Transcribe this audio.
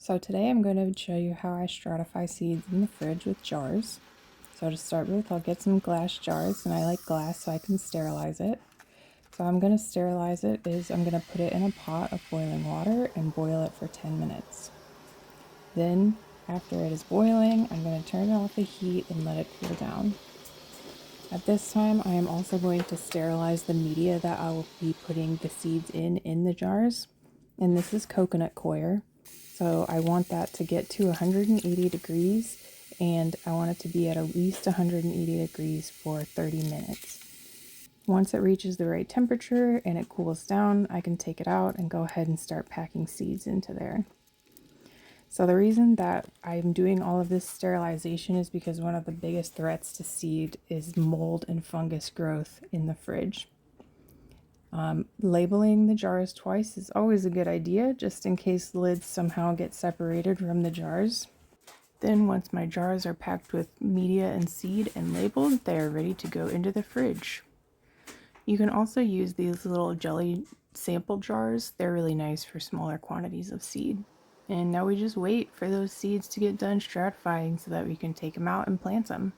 So today I'm going to show you how I stratify seeds in the fridge with jars. So to start with, I'll get some glass jars, and I like glass so I can sterilize it. So I'm going to sterilize it is I'm going to put it in a pot of boiling water and boil it for 10 minutes. Then after it is boiling, I'm going to turn off the heat and let it cool down. At this time, I am also going to sterilize the media that I will be putting the seeds in the jars. And this is coconut coir. So I want that to get to 180 degrees, and I want it to be at least 180 degrees for 30 minutes. Once it reaches the right temperature and it cools down, I can take it out and go ahead and start packing seeds into there. So the reason that I'm doing all of this sterilization is because one of the biggest threats to seed is mold and fungus growth in the fridge. Labeling the jars twice is always a good idea, just in case lids somehow get separated from the jars. Then once my jars are packed with media and seed and labeled, they are ready to go into the fridge. You can also use these little jelly sample jars. They're really nice for smaller quantities of seed. And now we just wait for those seeds to get done stratifying so that we can take them out and plant them.